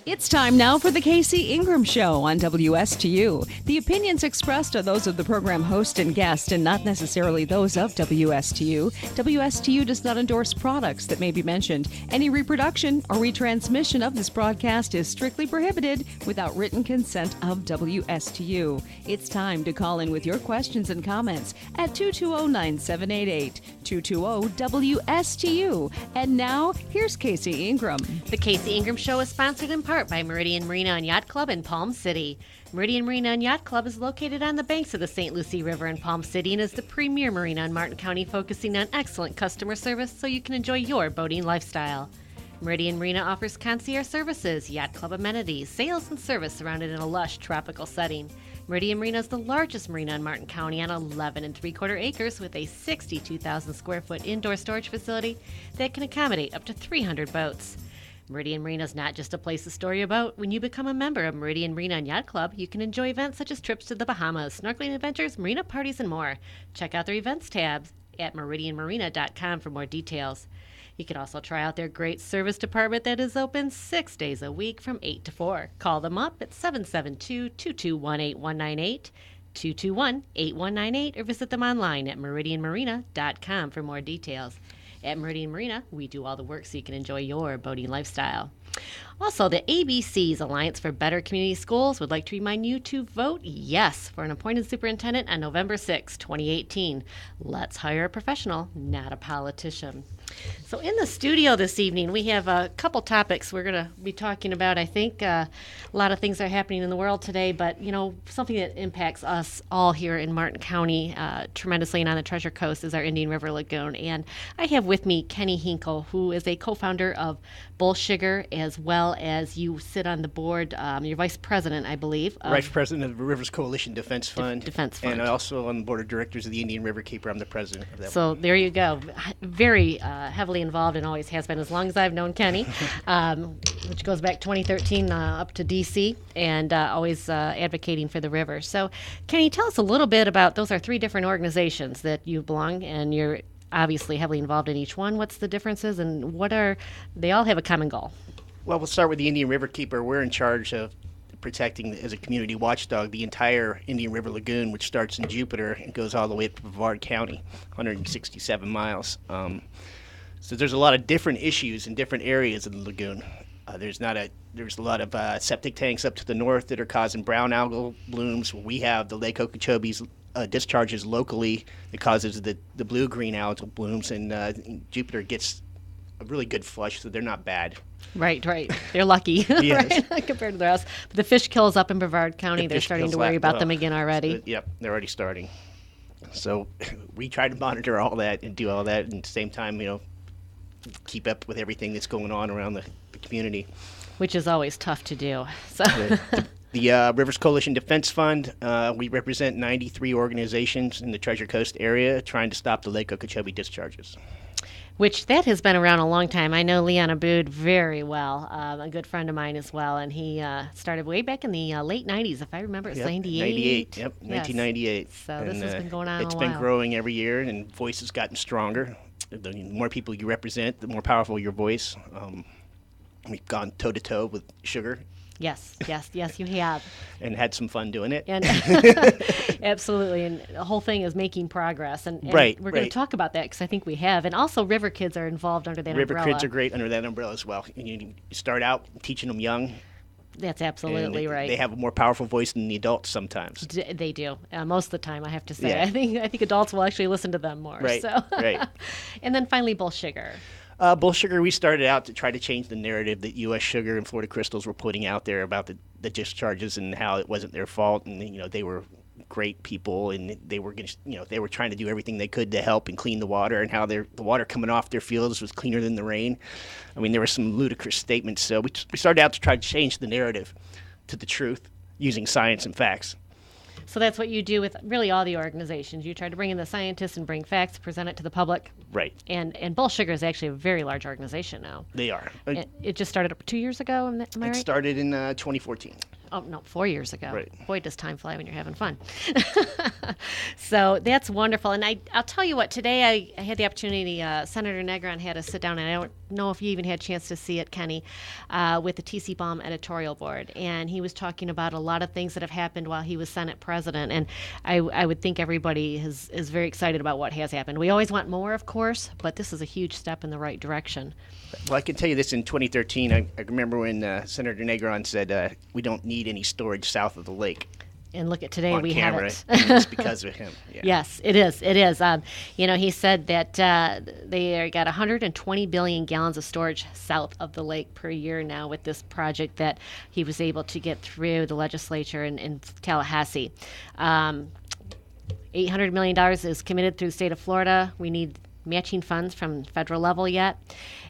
It's time now for the Casey Ingram Show on WSTU. The opinions expressed are those of the program host and guest and not necessarily those of WSTU. WSTU does not endorse products that may be mentioned. Any reproduction or retransmission of this broadcast is strictly prohibited without written consent of WSTU. It's time to call in with your questions and comments at 220-9788, 220-WSTU. And now, here's Casey Ingram. The Casey Ingram Show is sponsored in part by Meridian Marina and Yacht Club in Palm City. Meridian Marina and Yacht Club is located on the banks of the St. Lucie River in Palm City and is the premier marina in Martin County, focusing on excellent customer service so you can enjoy your boating lifestyle. Meridian Marina offers concierge services, yacht club amenities, sales, and service surrounded in a lush tropical setting. Meridian Marina is the largest marina in Martin County on 11 3/4 acres with a 62,000 square foot indoor storage facility that can accommodate up to 300 boats. Meridian Marina is not just a place to store your boat. When you become a member of Meridian Marina and Yacht Club, you can enjoy events such as trips to the Bahamas, snorkeling adventures, marina parties, and more. Check out their events tabs at meridianmarina.com for more details. You can also try out their great service department that is open 6 days a week from 8 to 4. Call them up at 772-221-8198, 221-8198, or visit them online at meridianmarina.com for more details. At Meridian Marina, we do all the work so you can enjoy your boating lifestyle. Also, the ABC's Alliance for Better Community Schools would like to remind you to vote yes for an appointed superintendent on November 6, 2018. Let's hire a professional, not a politician. So in the studio this evening, we have a couple topics we're going to be talking about. I think a lot of things are happening in the world today, but, you know, something that impacts us all here in Martin County tremendously and on the Treasure Coast is our Indian River Lagoon. And I have with me Kenny Hinkle, who is a co-founder of Bull Sugar, as well as you sit on the board. You're vice president, I believe. Vice president of the Rivers Coalition Defense Fund. Defense Fund. And also on the board of directors of the Indian River Keeper. I'm the president of that. So there you go. Very heavily involved and always has been as long as I've known Kenny, which goes back 2013 up to D.C. and always advocating for the river. So Kenny, tell us a little bit about, those are three different organizations that you belong, and you're obviously heavily involved in each one. What's the differences, and they all have a common goal? Well, we'll start with the Indian River Keeper. We're in charge of protecting, as a community watchdog, the entire Indian River Lagoon, which starts in Jupiter and goes all the way up to Brevard County, 167 miles. So there's a lot of different issues in different areas of the lagoon. There's a lot of septic tanks up to the north that are causing brown algal blooms. We have the Lake Okeechobee's discharges locally that causes the blue-green algal blooms, and Jupiter gets a really good flush, so they're not bad. Right. They're lucky, yes. right, compared to the rest. But the fish kills up in Brevard County, they're starting to worry about them again already. Yep, they're already starting. So we try to monitor all that and do all that, and at the same time, keep up with everything that's going on around the community. Which is always tough to do. So the Rivers Coalition Defense Fund, we represent 93 organizations in the Treasure Coast area trying to stop the Lake Okeechobee discharges. Which that has been around a long time. I know Leon Abood very well, a good friend of mine as well, and he started way back in the late 90s, if I remember. It's 98. 98, yep, yes. 1998. So this has been going on a while. It's been growing every year, and voice has gotten stronger. The more people you represent, the more powerful your voice. We've gone toe-to-toe with sugar. Yes, you have. And had some fun doing it. And absolutely, and the whole thing is making progress. And right, we're going to talk about that because I think we have. And also River Kids are involved under that umbrella. River Kids are great under that umbrella as well. You start out teaching them young. That's absolutely right. They have a more powerful voice than the adults sometimes. They do. Most of the time, I have to say. Yeah. I think adults will actually listen to them more. Right, so. right. And then finally, Bull Sugar. Bull Sugar, we started out to try to change the narrative that U.S. Sugar and Florida Crystals were putting out there about the discharges and how it wasn't their fault, and they were great people, and they were they were trying to do everything they could to help and clean the water, and how the water coming off their fields was cleaner than the rain. I mean, there were some ludicrous statements. So we started out to try to change the narrative to the truth using science and facts. So that's what you do with really all the organizations. You try to bring in the scientists and bring facts, present it to the public. Right. And Bull Sugar is actually a very large organization now. They are. It just started 2 years ago, am I right? It started in 2014. Oh, no, 4 years ago. Right. Boy, does time fly when you're having fun. So that's wonderful. And I'll tell you what, today I had the opportunity, Senator Negron had us sit down, and I don't know if you even had a chance to see it, Kenny, with the T.C. Baum editorial board. And he was talking about a lot of things that have happened while he was Senate president. And I would think everybody is very excited about what has happened. We always want more, of course, but this is a huge step in the right direction. Well, I can tell you this: in 2013, I remember when Senator Negron said we don't need any storage south of the lake. And look at today, On we camera, have it. and it's because of him. Yeah. Yes, it is. It is. He said that they got 120 billion gallons of storage south of the lake per year now with this project that he was able to get through the legislature in Tallahassee. $800 million is committed through the state of Florida. We need matching funds from federal level yet,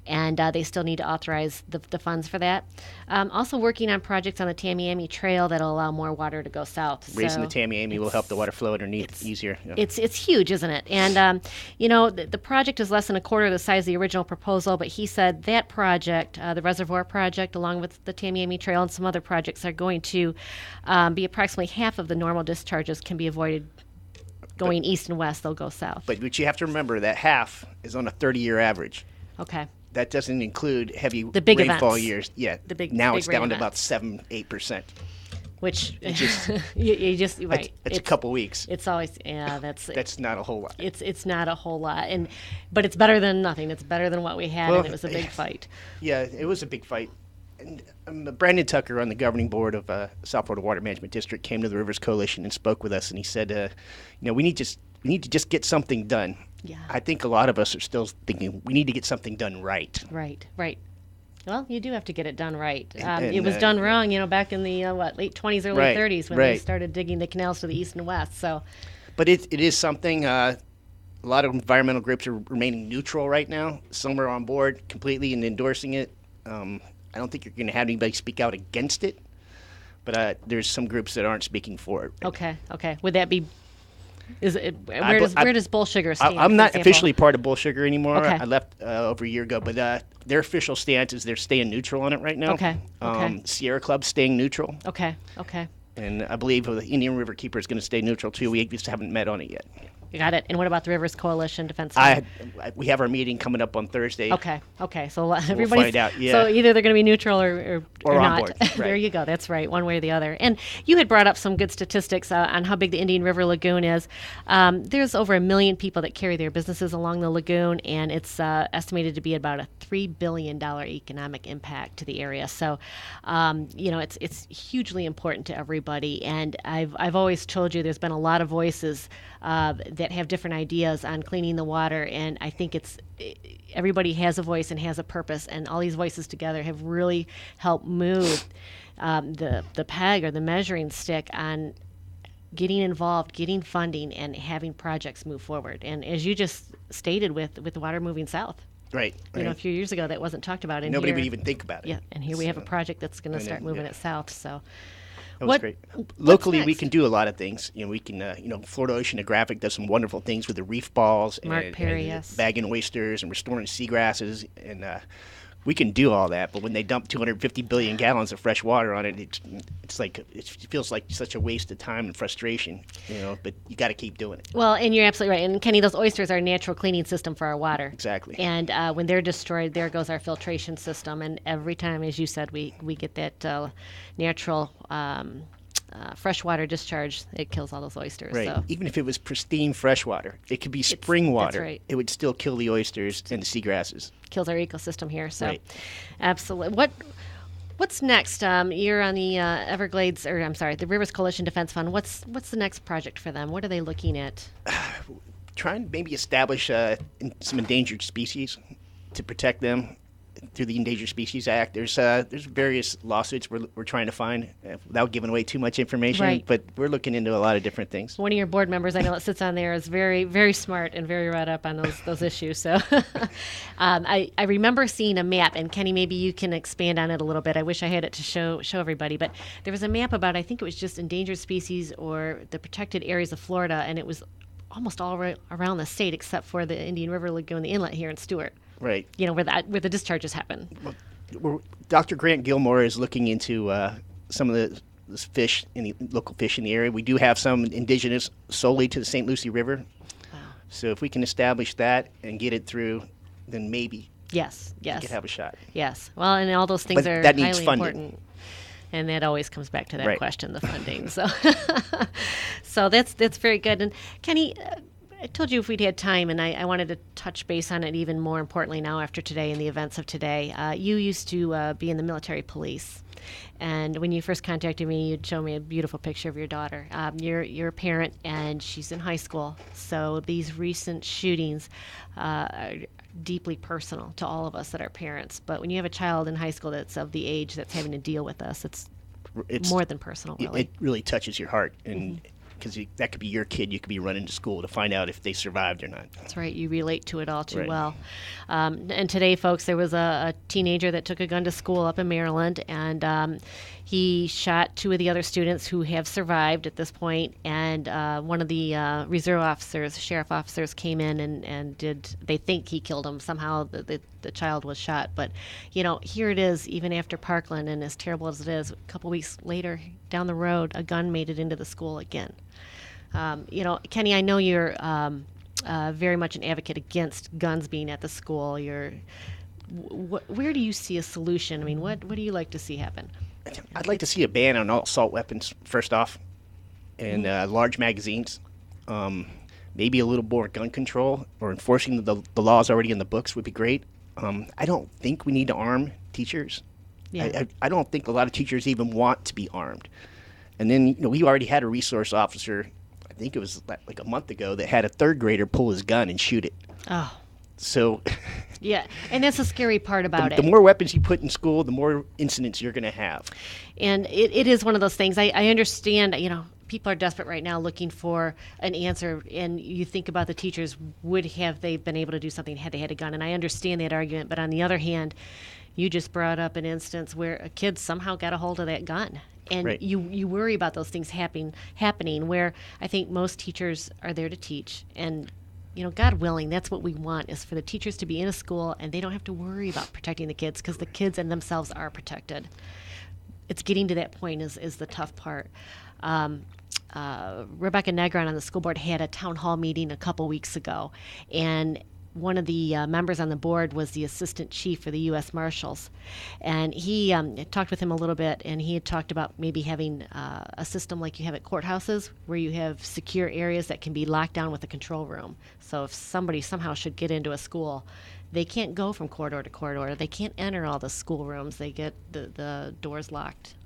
and they still need to authorize the funds for that. Also working on projects on the Tamiami Trail that'll allow more water to go south. Raising So the Tamiami will help the water flow underneath easier. Yeah. It's huge, isn't it? And the project is less than a quarter of the size of the original proposal, but he said that project, the reservoir project, along with the Tamiami Trail and some other projects, are going to be approximately half of the normal discharges can be avoided. Going east and west, they'll go south. But you have to remember that half is on a 30-year average. Okay. That doesn't include heavy The big rainfall events. years. Yeah. big Now it's down rain to about events. 7-8%. Which just- you just right. It's a couple weeks. It's always that's not a whole lot. it's not a whole lot, but it's better than nothing. It's better than what we had, Well, and it was a big fight. Yeah, it was a big fight. And Brandon Tucker on the governing board of South Florida Water Management District came to the Rivers Coalition and spoke with us, and he said, we need to just get something done. Yeah. I think a lot of us are still thinking we need to get something done right. Right. Well, you do have to get it done right. And, it was done wrong, back in the late 20s, early Right, 30s when they right. started digging the canals to the east and west. So, But it is something. A lot of environmental groups are remaining neutral right now. Some are on board completely and endorsing it. I don't think you're going to have anybody speak out against it, but there's some groups that aren't speaking for it. okay. Would that be? I- Where does Bull Sugar stand? I'm for not example? officially part of Bull Sugar anymore. Okay. I left over a year ago, but their official stance is they're staying neutral on it right now. Okay. Sierra Club's staying neutral, Okay. and I believe the Indian River Keeper is going to stay neutral too. We just haven't met on it yet. You got it. And what about the Rivers Coalition Defense Fund? We have our meeting coming up on Thursday. Okay. So everybody's find out, yeah. So either they're going to be neutral or Or on not. board, There right. you go. That's right. One way or the other. And you had brought up some good statistics on how big the Indian River Lagoon is. There's over 1 million people that carry their businesses along the lagoon, and it's estimated to be about a $3 billion economic impact to the area. So, it's hugely important to everybody. And I've always told you there's been a lot of voices that have different ideas on cleaning the water, and I think everybody has a voice and has a purpose, and all these voices together have really helped move the peg or the measuring stick on getting involved, getting funding, and having projects move forward. And as you just stated with the water moving south, Right. a few years ago that wasn't talked about. Nobody here, would even think about it. Yeah, and here we have a project that's going to and start then, moving yeah. it south. So. That was What- great. what's Locally, we next? can do a lot of things. We can, Florida Oceanographic does some wonderful things with the reef balls Mark Perry, and yes. bagging oysters and restoring seagrasses, and we can do all that. But when they dump 250 billion gallons of fresh water on it, it feels like such a waste of time and frustration. But you got to keep doing it. Well, and you're absolutely right. And Kenny, those oysters are a natural cleaning system for our water. Exactly. And when they're destroyed, there goes our filtration system. And every time, as you said, we get that natural freshwater discharge, it kills all those oysters. Right. So. Even if it was pristine fresh water, it could be spring water. right. It would still kill the oysters and the seagrasses. Kills our ecosystem here. So, Right. absolutely. What's next? You're on the the Rivers Coalition Defense Fund. What's the next project for them? What are they looking at? Try and maybe establish some endangered species to protect them through the Endangered Species Act. There's various lawsuits we're trying to find without giving away too much information, Right. but we're looking into a lot of different things. One of your board members I know that sits on there is very, very smart and very read up on those issues. So I remember seeing a map, and Kenny, maybe you can expand on it a little bit. I wish I had it to show everybody, but there was a map about, I think it was just endangered species or the protected areas of Florida, and it was almost all around the state except for the Indian River Lagoon, the inlet here in Stewart. Right. Where the discharges happen. Dr. Grant Gilmore is looking into some of the this fish, any local fish in the area. We do have some indigenous solely to the St. Lucie River. Wow. So if we can establish that and get it through, then maybe Yes. we could have a shot. Yes. Well, and all those things But are that needs highly funding. important. And that always comes back to that Right. question, the funding. So, so that's very good. And Kenny, I told you if we'd had time, and I wanted to touch base on it even more importantly now after today and the events of today. You used to be in the military police. And when you first contacted me, you'd show me a beautiful picture of your daughter. You're a parent, and she's in high school. So these recent shootings are deeply personal to all of us that are parents. But when you have a child in high school that's of the age that's having to deal with us, it's more than personal, really. It really touches your heart, and because that could be your kid, you could be running to school to find out if they survived or not. That's right. You relate to it all too Right. well. And today, folks, there was a teenager that took a gun to school up in Maryland, and he shot two of the other students who have survived at this point. And one of the reserve officers, sheriff officers, came in and they think he killed him. Somehow the child was shot. But, here it is, even after Parkland, and as terrible as it is, a couple weeks later, down the road, a gun made it into the school again. Kenny, I know you're very much an advocate against guns being at the school. Where do you see a solution? I mean, what do you like to see happen? I'd like to see a ban on all assault weapons, first off, and large magazines. Maybe a little more gun control or enforcing the laws already in the books would be great. I don't think we need to arm teachers. Yeah. I don't think a lot of teachers even want to be armed. And then, we already had a resource officer, I think it was like a month ago, that had a third grader pull his gun and shoot it. Oh, So yeah. And that's the scary part about the it. more weapons you put in school, the more incidents you're going to have. And it is one of those things. I understand, people are desperate right now looking for an answer. And you think about the teachers, would have they been able to do something had they had a gun? And I understand that argument. But on the other hand, you just brought up an instance where a kid somehow got a hold of that gun. And Right. you worry about those things happening where I think most teachers are there to teach. And, God willing, that's what we want, is for the teachers to be in a school and they don't have to worry about protecting the kids, because the kids and themselves are protected. It's getting to that point is the tough part. Rebecca Negron on the school board had a town hall meeting a couple weeks ago, and one of the members on the board was the assistant chief for the U.S. Marshals. And he talked with him a little bit, and he had talked about maybe having a system like you have at courthouses, where you have secure areas that can be locked down with a control room. So if somebody somehow should get into a school, they can't go from corridor to corridor. They can't enter all the schoolrooms. They get the doors locked,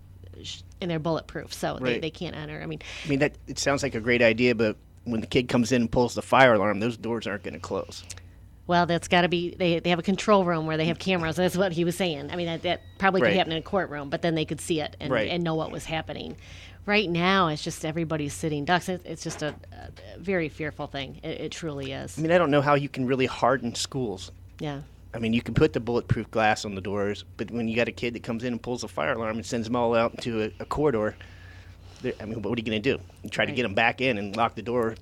and they're bulletproof, so Right. they can't enter. I mean, that it sounds like a great idea, but when the kid comes in and pulls the fire alarm, those doors aren't going to close. well, that's got to be, they have a control room where they have cameras. That's what he was saying. I mean, that probably could Right. happen in a courtroom, but then they could see it and, Right. and know what was happening. Right now, it's just everybody's sitting ducks. It's just a very fearful thing. It truly is. I don't know how you can really harden schools. Yeah. You can put the bulletproof glass on the doors, but when you got a kid that comes in and pulls a fire alarm and sends them all out into a corridor, what are you going to do? You try to Right. get them back in and lock the door,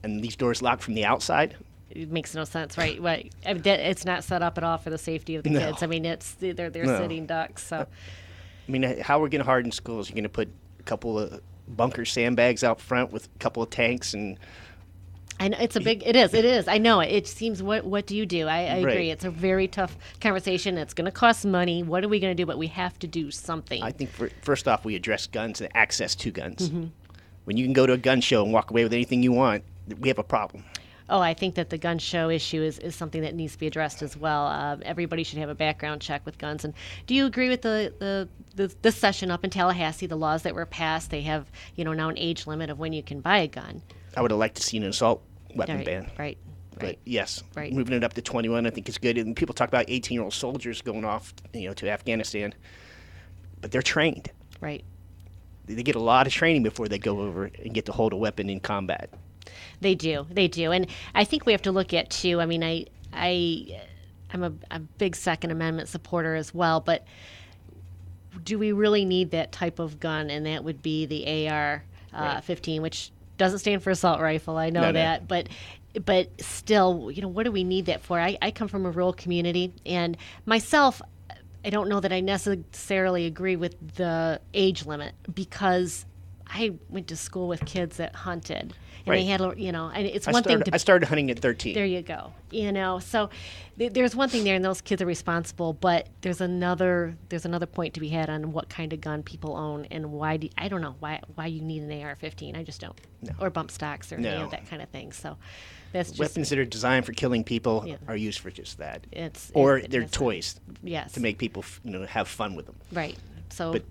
and these doors lock from the outside? It makes no sense, right? Right. I mean, it's not set up at all for the safety of the No. kids. I mean, they're No. sitting ducks. So How are we going to harden schools? You're going to put a couple of bunker sandbags out front with a couple of tanks and and it is. I know it. It seems, what do you do? I agree. Right. It's a very tough conversation. It's going to cost money. What are we going to do? But we have to do something. I think first off, we address guns and access to guns. Mm-hmm. When you can go to a gun show and walk away with anything you want, we have a problem. Oh, I think that the gun show issue is something that needs to be addressed as well. Everybody should have a background check with guns. And do you agree with this session up in Tallahassee, the laws that were passed? They have, now an age limit of when you can buy a gun. I would have liked to see an assault weapon Right, ban. right. But yes, Right. moving it up to 21, I think is good. And people talk about 18-year-old soldiers going off, to Afghanistan, but they're trained. Right. They get a lot of training before they go over and get to hold a weapon in combat. They do, and I think we have to look at too. I mean, I'm a big Second Amendment supporter as well, but do we really need that type of gun? And that would be the AR-15, which doesn't stand for assault rifle. I know No. that, but still, what do we need that for? I come from a rural community, and myself, I don't know that I necessarily agree with the age limit, because I went to school with kids that hunted, and they Right. had, and it's one thing to. I started hunting at 13. There you go. So there's one thing there, and those kids are responsible, but there's another point to be had on what kind of gun people own, and I don't know why you need an AR-15. I just don't, or bump stocks or No. that kind of thing. So that's just Weapons that are designed for killing people Yeah. are used for just that. It They're is. toys Yes. to make people have fun with them. Right. So But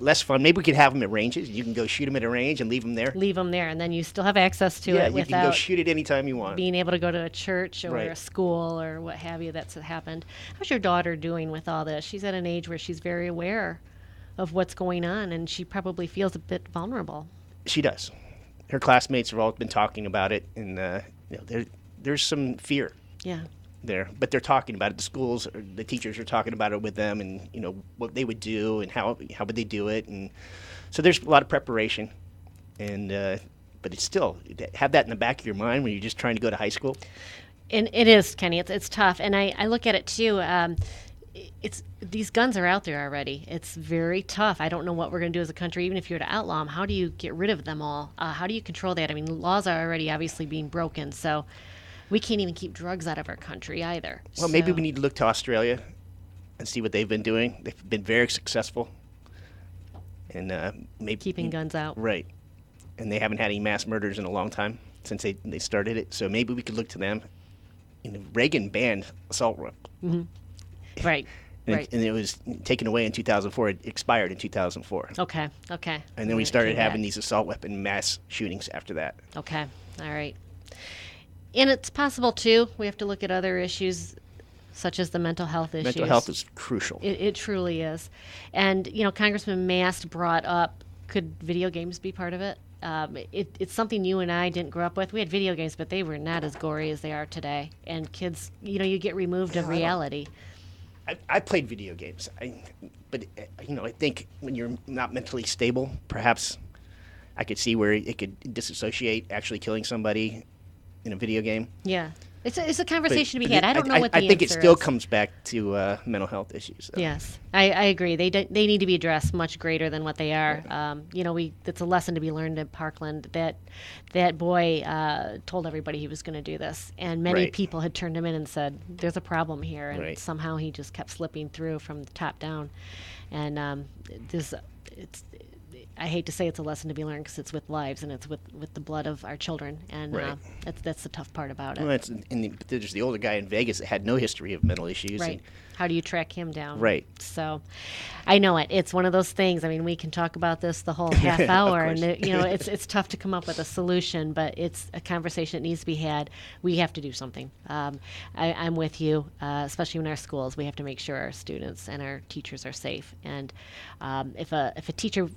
less fun. Maybe we could have them at ranges. You can go shoot them at a range and leave them there. leave them there, and then you still have access to Yeah, it you can go without shoot it anytime you want. being able to go to a church or Right. a school or what have you. That's happened. How's your daughter doing with all this? She's at an age where she's very aware of what's going on, and she probably feels a bit vulnerable. She does. Her classmates have all been talking about it, and there's some fear Yeah. there, but they're talking about it. The schools, or the teachers are talking about it with them, and what they would do and how would they do it, and so there's a lot of preparation, and but it's still have that in the back of your mind when you're just trying to go to high school. And it is, Kenny. It's tough, and I look at it too. It's these guns are out there already. It's very tough. I don't know what we're going to do as a country, even if you were to outlaw them. How do you get rid of them all? How do you control that? I mean, laws are already obviously being broken, so we can't even keep drugs out of our country either. Well, maybe we need to look to Australia and see what they've been doing. They've been very successful, and maybe keeping guns out. right, and they haven't had any mass murders in a long time since they started it. So maybe we could look to them. Reagan banned assault rifles. Right. Right. And it was taken away in 2004. It expired in 2004. Okay. And then we started having these assault weapon mass shootings after that. Okay. All right. And it's possible, too, we have to look at other issues such as the mental health issues. Mental health is crucial. It truly is. And, Congressman Mast brought up, could video games be part of it? It's something you and I didn't grow up with. We had video games, but they were not as gory as they are today. And kids, you get removed of reality. I played video games, but I think when you're not mentally stable, perhaps I could see where it could disassociate actually killing somebody in a video game. Yeah. It's a conversation to be But had. I don't know what the I think it answer still is. comes back to mental health issues. Though. Yes, I agree. They need to be addressed much greater than what they are. It's a lesson to be learned at Parkland. That boy told everybody he was going to do this, and many Right. people had turned him in and said, "There's a problem here," and Right. somehow he just kept slipping through from the top down. And I hate to say it's a lesson to be learned because it's with lives and it's with the blood of our children, and Right. that's the tough part about it. Well, there's the older guy in Vegas that had no history of mental issues. Right. How do you track him down? Right. So, I know it. It's one of those things. I mean, we can talk about this the whole half hour, and it's tough to come up with a solution, but it's a conversation that needs to be had. We have to do something. I'm with you, especially in our schools. We have to make sure our students and our teachers are safe. And if a teacher,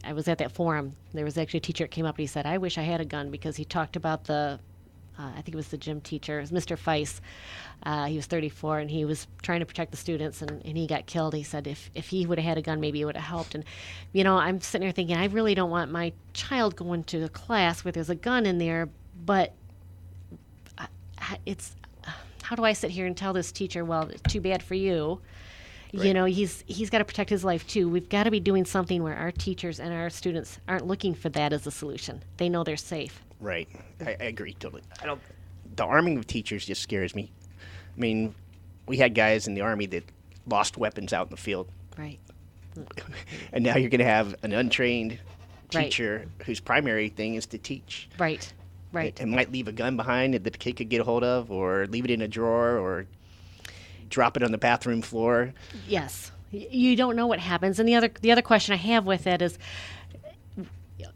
I was at that forum. There was actually a teacher that came up and he said, "I wish I had a gun," because he talked about I think it was the gym teacher, it was Mr. Feiss. He was 34, and he was trying to protect the students, and he got killed. He said if he would have had a gun, maybe it would have helped. And, I'm sitting there thinking, I really don't want my child going to a class where there's a gun in there, but it's how do I sit here and tell this teacher, well, it's too bad for you? Right. He's got to protect his life, too. We've got to be doing something where our teachers and our students aren't looking for that as a solution. They know they're safe. Right. I agree totally. The arming of teachers just scares me. I mean, we had guys in the Army that lost weapons out in the field. Right. And now you're going to have an untrained Right. teacher whose primary thing is to teach. Right. And might leave a gun behind that the kid could get a hold of, or leave it in a drawer, or drop it on the bathroom floor. Yes. You don't know what happens. And the other question I have with it is,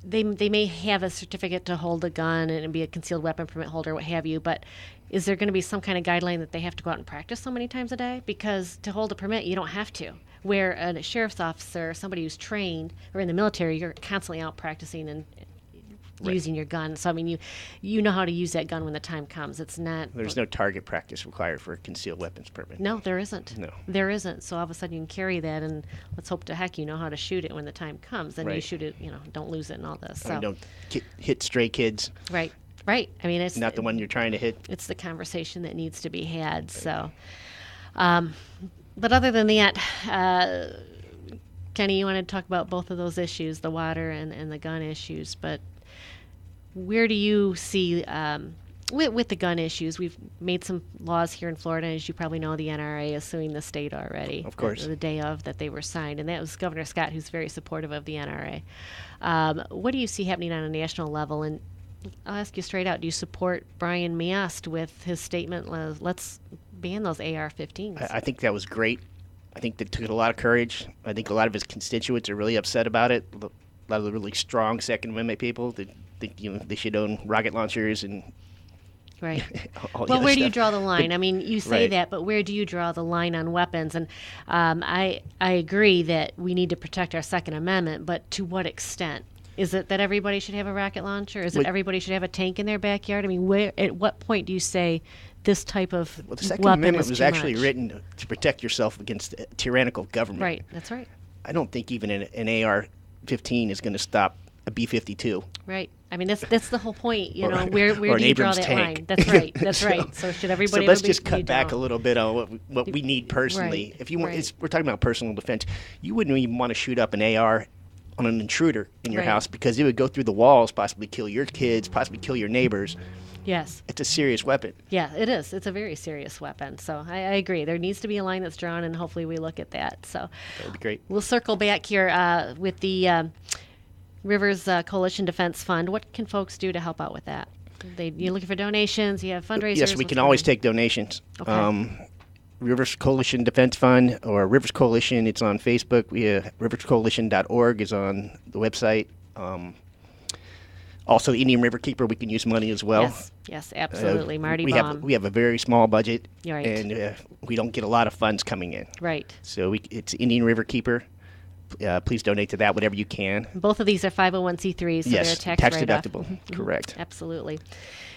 they may have a certificate to hold a gun and be a concealed weapon permit holder, what have you, but is there going to be some kind of guideline that they have to go out and practice so many times a day? Because to hold a permit, you don't have to. Where a sheriff's officer, somebody who's trained, or in the military, you're constantly out practicing and using your gun. So, I mean, you know how to use that gun when the time comes. It's not... There's no target practice required for a concealed weapons permit. No, there isn't. No. There isn't. So all of a sudden you can carry that, and let's hope to heck you know how to shoot it when the time comes. Then you Right. shoot it, don't lose it and all this. I So mean, don't hit stray kids. Right. I mean, it's Not the one you're trying to hit. It's the conversation that needs to be had. So, But other than that, Kenny, you wanted to talk about both of those issues, the water and the gun issues. But where do you see, with the gun issues, we've made some laws here in Florida. As you probably know, the NRA is suing the state already. Of course. The day of that they were signed. And that was Governor Scott, who's very supportive of the NRA. What do you see happening on a national level? And I'll ask you straight out, do you support Brian Miast with his statement, let's ban those AR-15s? I think that was great. I think that took a lot of courage. I think a lot of his constituents are really upset about it. A lot of the really strong Second Amendment people that think they should own rocket launchers and right. all the Well, other where do you stuff. draw the line? I mean, you say Right. that, but where do you draw the line on weapons? And I agree that we need to protect our Second Amendment, but to what extent? Is it that everybody should have a rocket launcher? Is it Well, everybody should have a tank in their backyard? I mean, at what point do you say this type of Well, the Second weapon Amendment is was too actually much? written to protect yourself against tyrannical government. Right, that's right. I don't think even an AR-15 is going to stop a B-52. Right. I mean, that's the whole point. You Or- know, where or an do you draw Abrams that tank. line? That's right. That's So- right. So should everybody? So let's ever be- just cut you back a don't. little bit on what we need personally. Right, If you want, right. we're talking about personal defense. You wouldn't even want to shoot up an AR on an intruder in your Right. house because it would go through the walls, possibly kill your kids, possibly kill your neighbors. Yes. It's a serious weapon. Yeah, it is. It's a very serious weapon. So I agree. There needs to be a line that's drawn, and hopefully we look at that. So That would be great. we'll circle back here with the Rivers Coalition Defense Fund. What can folks do to help out with that? You're looking for donations. You have fundraisers. Yes, we what's can going always on? take donations. Okay. Rivers Coalition Defense Fund or Rivers Coalition, it's on Facebook. RiversCoalition.org is on the website. Also, the Indian River Keeper, we can use money as well. Yes, absolutely. Marty we Baum. have a very small budget, You're right. and we don't get a lot of funds coming in. Right. So it's Indian River Keeper. Please donate to that, whatever you can. Both of these are 501c3s, so Yes, they're tax write-off. deductible. Correct. Absolutely.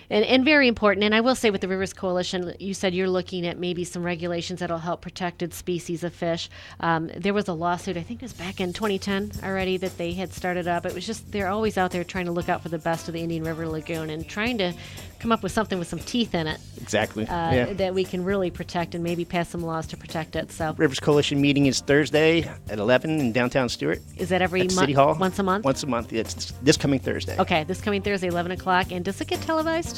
And very important. And I will say with the Rivers Coalition, you said you're looking at maybe some regulations that'll help protected species of fish. There was a lawsuit, I think it was back in 2010 already, that they had started up. It was just, they're always out there trying to look out for the best of the Indian River Lagoon and trying to come up with something with some teeth in it Exactly. Yeah. that we can really protect and maybe pass some laws to protect it. So Rivers Coalition meeting is Thursday at 11 in downtown Stewart. is that every At month? City Hall. Once a month? Once a month. It's this coming Thursday. Okay, this coming Thursday, 11 o'clock. And does it get televised?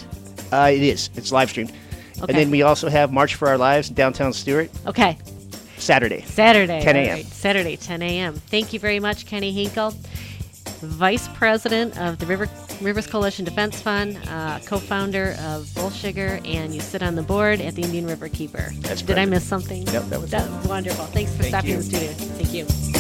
It is. It's live streamed. Okay. And then we also have March for Our Lives in downtown Stewart, Okay. Saturday. Saturday. 10 all a.m. right, Saturday, 10 a.m. Thank you very much, Kenny Hinkle, Vice President of the Rivers Coalition Defense Fund, co-founder of Bullsugar, and you sit on the board at the Indian River Keeper. That's Did I correct. miss something? Nope, that was wonderful. Thanks for Thank stopping you. in the studio. Thank you.